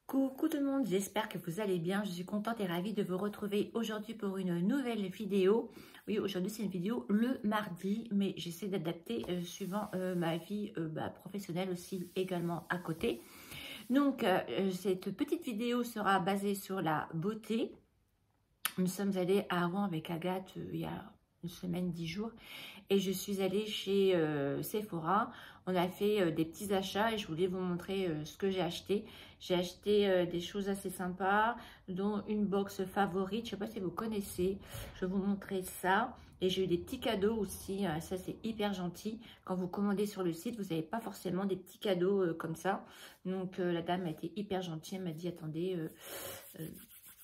Coucou tout le monde, j'espère que vous allez bien. Je suis contente et ravie de vous retrouver aujourd'hui pour une nouvelle vidéo. Oui, aujourd'hui c'est une vidéo le mardi, mais j'essaie d'adapter suivant ma vie professionnelle aussi également à côté. Donc cette petite vidéo sera basée sur la beauté. Nous sommes allés à Rouen avec Agathe il y a une semaine, 10 jours. Et je suis allée chez Sephora. On a fait des petits achats et je voulais vous montrer ce que j'ai acheté. J'ai acheté des choses assez sympas, dont une box favorite. Je ne sais pas si vous connaissez. Je vais vous montrer ça. Et j'ai eu des petits cadeaux aussi. Ça, c'est hyper gentil. Quand vous commandez sur le site, vous n'avez pas forcément des petits cadeaux comme ça. Donc, la dame a été hyper gentille. Elle m'a dit, attendez...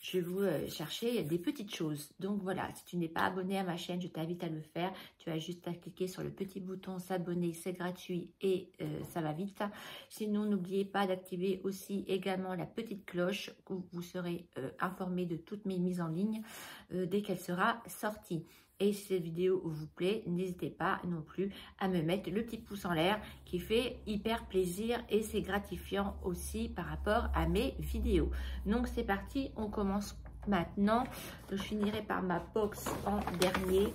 je vais vous chercher des petites choses. Donc voilà, si tu n'es pas abonné à ma chaîne, je t'invite à le faire. Tu as juste à cliquer sur le petit bouton s'abonner, c'est gratuit et ça va vite. Sinon, n'oubliez pas d'activer aussi également la petite cloche où vous serez informé de toutes mes mises en ligne dès qu'elle sera sortie. Et si cette vidéo vous plaît, n'hésitez pas non plus à me mettre le petit pouce en l'air qui fait hyper plaisir et c'est gratifiant aussi par rapport à mes vidéos. Donc c'est parti, on commence maintenant. Je finirai par ma box en dernier.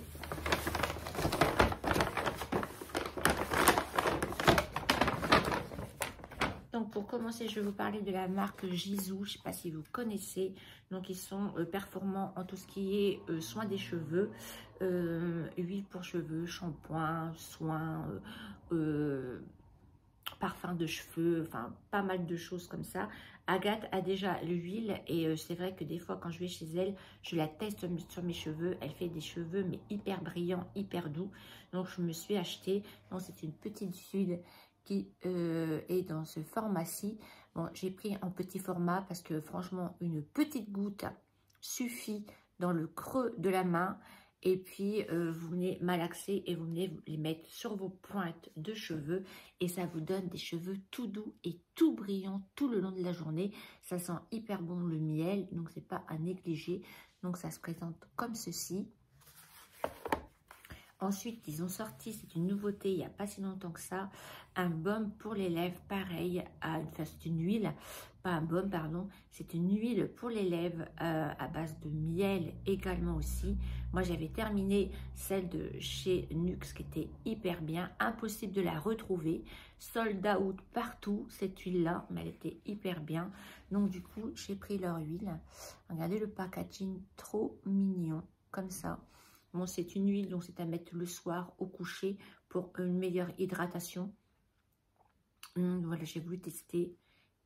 Donc pour commencer, je vais vous parler de la marque Gisou. Je ne sais pas si vous connaissez. Donc ils sont performants en tout ce qui est soin des cheveux, huile pour cheveux, shampoing, soins, parfum de cheveux, enfin pas mal de choses comme ça. Agathe a déjà l'huile et c'est vrai que des fois quand je vais chez elle, je la teste sur mes cheveux. Elle fait des cheveux mais hyper brillants, hyper doux. Donc je me suis acheté, donc c'est une petite huile qui est dans ce format-ci. Bon, j'ai pris en petit format parce que franchement, une petite goutte suffit dans le creux de la main. Et puis, vous venez malaxer et vous venez les mettre sur vos pointes de cheveux. Et ça vous donne des cheveux tout doux et tout brillants tout le long de la journée. Ça sent hyper bon le miel, donc c'est pas à négliger. Donc, ça se présente comme ceci. Ensuite, ils ont sorti, c'est une nouveauté, il n'y a pas si longtemps que ça, un baume pour les lèvres, pareil, enfin, c'est une huile, pas un baume, pardon, c'est une huile pour les lèvres à base de miel également aussi. Moi, j'avais terminé celle de chez Nuxe qui était hyper bien, impossible de la retrouver, sold out partout, cette huile-là, mais elle était hyper bien. Donc, du coup, j'ai pris leur huile. Regardez le packaging, trop mignon, comme ça. Bon, c'est une huile, donc c'est à mettre le soir au coucher pour une meilleure hydratation. Voilà, j'ai voulu tester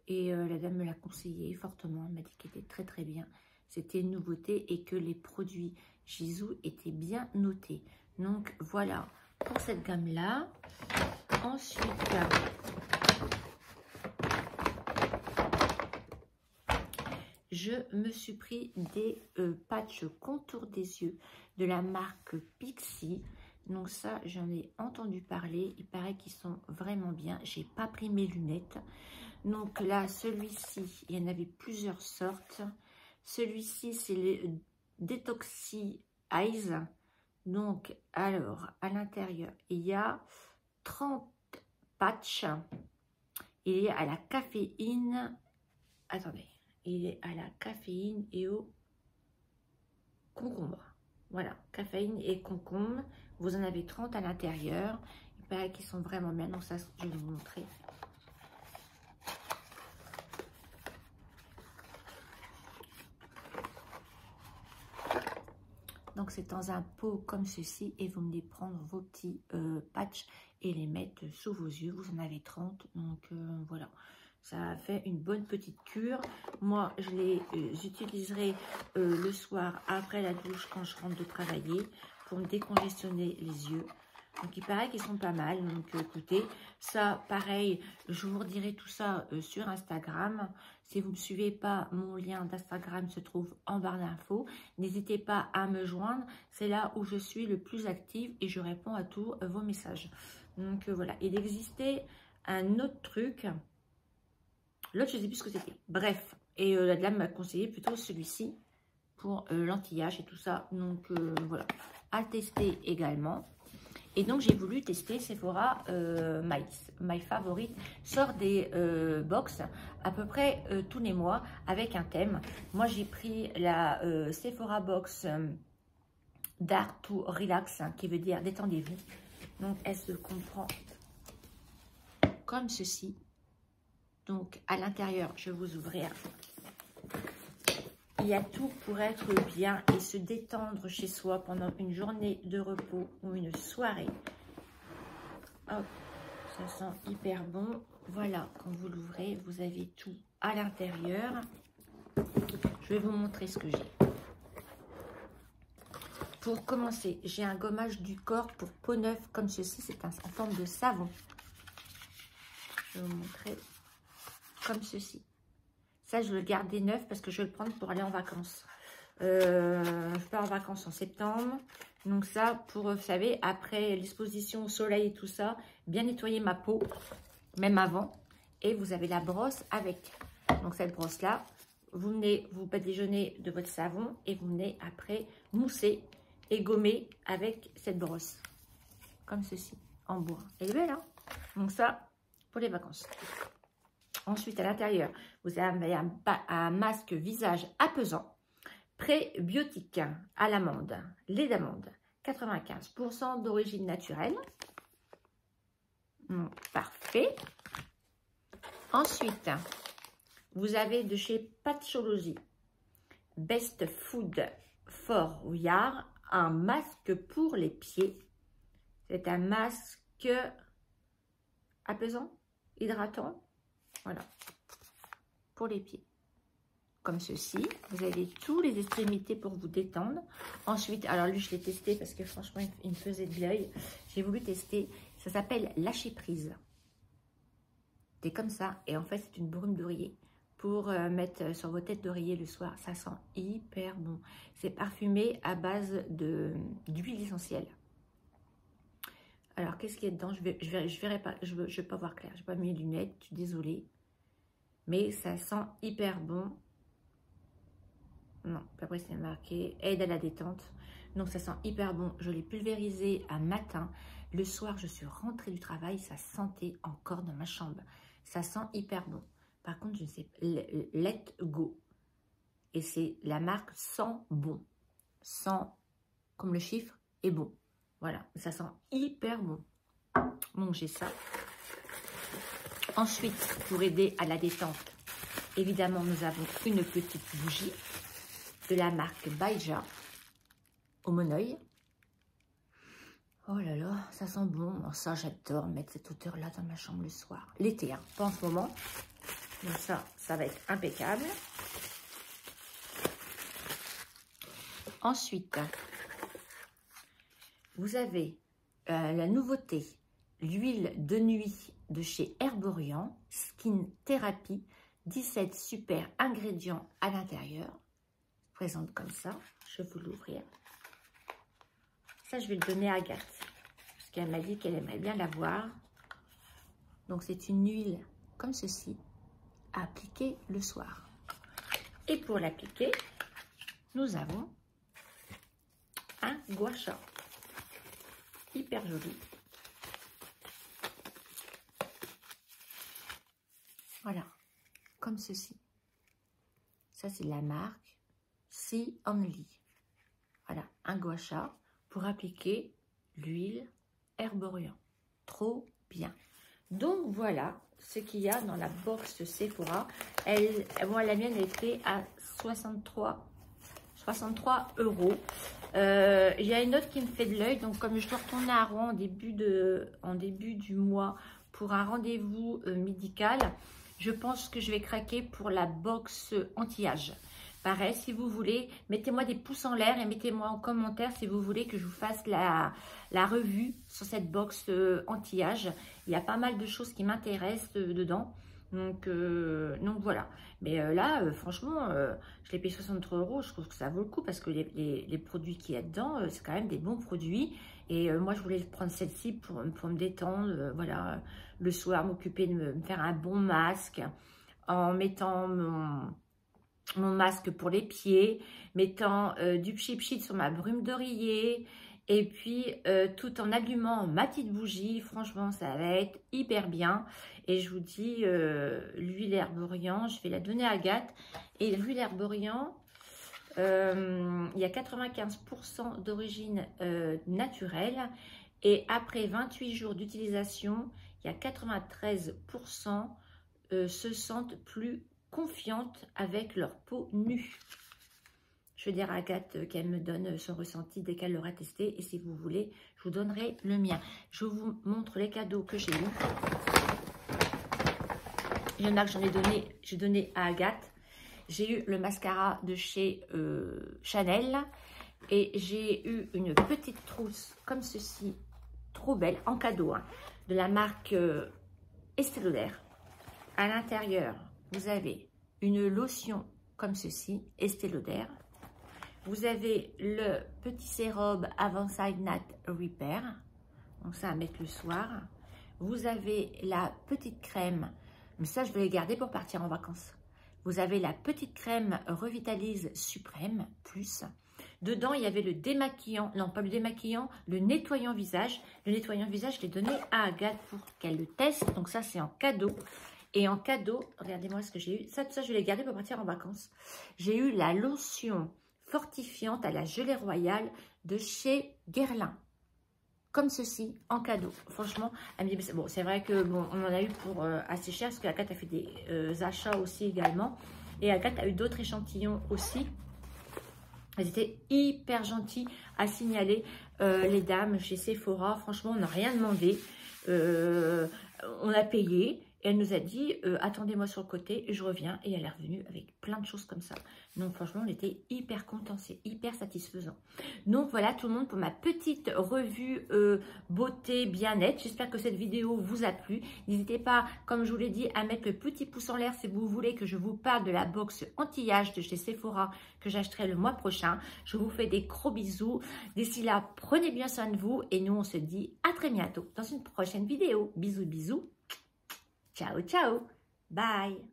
et la dame me l'a conseillé fortement. Elle m'a dit qu'elle était très très bien. C'était une nouveauté et que les produits Gisou étaient bien notés. Donc voilà pour cette gamme-là. Ensuite, je me suis pris des patchs contour des yeux de la marque Pixi. Donc ça, j'en ai entendu parler. Il paraît qu'ils sont vraiment bien. J'ai pas pris mes lunettes. Donc là, celui-ci, il y en avait plusieurs sortes. Celui-ci, c'est les Detoxy Eyes. Donc, alors, à l'intérieur, il y a 30 patchs. Il est à la caféine. Attendez. Il est à la caféine et au concombre. Voilà, caféine et concombre. Vous en avez 30 à l'intérieur. Il paraît qu'ils sont vraiment bien. Donc ça, je vais vous montrer. Donc c'est dans un pot comme ceci. Et vous venez prendre vos petits patchs et les mettre sous vos yeux. Vous en avez 30. Donc voilà. Ça a fait une bonne petite cure. Moi, je les utiliserai le soir après la douche quand je rentre de travailler pour me décongestionner les yeux. Donc, il paraît qu'ils sont pas mal. Donc, écoutez, ça, pareil, je vous redirai tout ça sur Instagram. Si vous ne me suivez pas, mon lien d'Instagram se trouve en barre d'infos. N'hésitez pas à me joindre. C'est là où je suis le plus active et je réponds à tous vos messages. Donc, voilà. Il existait un autre truc. L'autre, je ne sais plus ce que c'était. Bref, et la dame m'a conseillé plutôt celui-ci pour l'anti-âge et tout ça. Donc, voilà, à tester également. Et donc, j'ai voulu tester Sephora My Favorite. Sort des box à peu près tous les mois avec un thème. Moi, j'ai pris la Sephora Box Dare to Relax, hein, qui veut dire détendez-vous. Donc, elle se comprend comme ceci. Donc, à l'intérieur, je vais vous ouvrir. Il y a tout pour être bien et se détendre chez soi pendant une journée de repos ou une soirée. Hop, ça sent hyper bon. Voilà, quand vous l'ouvrez, vous avez tout à l'intérieur. Je vais vous montrer ce que j'ai. Pour commencer, j'ai un gommage du corps pour peau neuve comme ceci. C'est en forme de savon. Je vais vous montrer comme ceci. Ça, je vais le garder neuf parce que je vais le prendre pour aller en vacances. Je pars en vacances en septembre. Donc ça, pour, vous savez, après l'exposition au soleil et tout ça, bien nettoyer ma peau, même avant. Et vous avez la brosse avec. Donc cette brosse-là, vous venez, vous déjeuner de votre savon et vous venez après mousser et gommer avec cette brosse. Comme ceci, en bois. Elle est belle, hein? Donc ça, pour les vacances. Ensuite, à l'intérieur, vous avez un masque visage apaisant, prébiotique à l'amande, lait d'amande, 95% d'origine naturelle. Parfait. Ensuite, vous avez de chez Patchology, Best Food for Wear, un masque pour les pieds. C'est un masque apaisant, hydratant. Voilà, pour les pieds. Comme ceci, vous avez tous les extrémités pour vous détendre. Ensuite, alors lui, je l'ai testé parce que franchement, il me faisait de l'œil. J'ai voulu tester. Ça s'appelle Lâcher Prise. C'est comme ça. Et en fait, c'est une brume d'oreiller pour mettre sur vos têtes d'oreiller le soir. Ça sent hyper bon. C'est parfumé à base d'huile essentielle. Alors, qu'est-ce qu'il y a dedans? Je verrai pas. Je vais pas voir clair. Je n'ai pas mis les lunettes. Je suis désolée. Mais ça sent hyper bon. Non, après c'est marqué aide à la détente. Donc ça sent hyper bon. Je l'ai pulvérisé un matin. Le soir, je suis rentrée du travail. Ça sentait encore dans ma chambre. Ça sent hyper bon. Par contre, je ne sais pas. Let Go. Et c'est la marque Sent Bon. Sent comme le chiffre est bon. Voilà, ça sent hyper bon. Donc j'ai ça. Ensuite, pour aider à la détente, évidemment, nous avons une petite bougie de la marque Baija au monoeil. Oh là là, ça sent bon. Oh, ça, j'adore mettre cette odeur-là dans ma chambre le soir. L'été, hein, pas en ce moment. Donc ça va être impeccable. Ensuite, vous avez la nouveauté, l'huile de nuit de chez Herborian, Skin Therapy, 17 super ingrédients à l'intérieur. Présente comme ça, je vais vous l'ouvrir. Ça, je vais le donner à Agathe, parce qu'elle m'a dit qu'elle aimerait bien l'avoir. Donc, c'est une huile comme ceci, à appliquer le soir. Et pour l'appliquer, nous avons un gua sha. Hyper joli. Voilà, comme ceci. Ça, c'est la marque See Only. Voilà, un gua sha pour appliquer l'huile Herborian. Trop bien. Donc, voilà ce qu'il y a dans la box Sephora. Moi, la mienne était à 63 €. Il y a une autre qui me fait de l'œil. Donc, comme je dois retourner à Rouen en début du mois pour un rendez-vous médical, je pense que je vais craquer pour la box anti-âge. Pareil, si vous voulez, mettez-moi des pouces en l'air et mettez-moi en commentaire si vous voulez que je vous fasse la revue sur cette box anti-âge. Il y a pas mal de choses qui m'intéressent dedans. Donc voilà. Mais là, franchement, je l'ai payé 63 €. Je trouve que ça vaut le coup parce que les produits qu'il y a dedans, c'est quand même des bons produits. Et moi, je voulais prendre celle-ci pour me détendre. Voilà, le soir, m'occuper de me faire un bon masque en mettant mon masque pour les pieds, mettant du pchit-pchit sur ma brume d'oreiller Et puis, tout en allumant ma petite bougie, franchement, ça va être hyper bien. Et je vous dis, l'huile herborian, je vais la donner à Agathe. Et l'huile herborian, il y a 95% d'origine naturelle. Et après 28 jours d'utilisation, il y a 93% se sentent plus confiantes avec leur peau nue. Je vais dire à Agathe qu'elle me donne son ressenti dès qu'elle l'aura testé. Et si vous voulez, je vous donnerai le mien. Je vous montre les cadeaux que j'ai eus. Il y en a que j'ai donné à Agathe. J'ai eu le mascara de chez Chanel. Et j'ai eu une petite trousse comme ceci, trop belle, en cadeau, hein, de la marque Estée Lauder. À l'intérieur, vous avez une lotion comme ceci, Estée Lauder. Vous avez le petit sérum Avanside Nat Repair. Donc ça à mettre le soir. Vous avez la petite crème. Mais ça, je vais les garder pour partir en vacances. Vous avez la petite crème Revitalise Suprême Plus. Dedans, il y avait le démaquillant. Non, pas le démaquillant, le nettoyant visage. Le nettoyant visage, je l'ai donné à Agathe pour qu'elle le teste. Donc ça, c'est en cadeau. Et en cadeau, regardez-moi ce que j'ai eu. Ça, tout ça, je vais les garder pour partir en vacances. J'ai eu la lotion fortifiante à la gelée royale de chez Guerlain. Comme ceci, en cadeau. Franchement, elle me dit, bon, c'est vrai que bon, on en a eu pour assez cher, parce qu'Agathe a fait des achats aussi également. Et Agathe a eu d'autres échantillons aussi. Elles étaient hyper gentilles à signaler, les dames chez Sephora. Franchement, on n'a rien demandé. On a payé. Et elle nous a dit, attendez-moi sur le côté, je reviens. Et elle est revenue avec plein de choses comme ça. Donc franchement, on était hyper contents, c'est hyper satisfaisant. Donc voilà tout le monde pour ma petite revue beauté bien-être. J'espère que cette vidéo vous a plu. N'hésitez pas, comme je vous l'ai dit, à mettre le petit pouce en l'air si vous voulez que je vous parle de la box anti-âge de chez Sephora que j'achèterai le mois prochain. Je vous fais des gros bisous. D'ici là, prenez bien soin de vous. Et nous, on se dit à très bientôt dans une prochaine vidéo. Bisous, bisous. Ciao, ciao. Bye.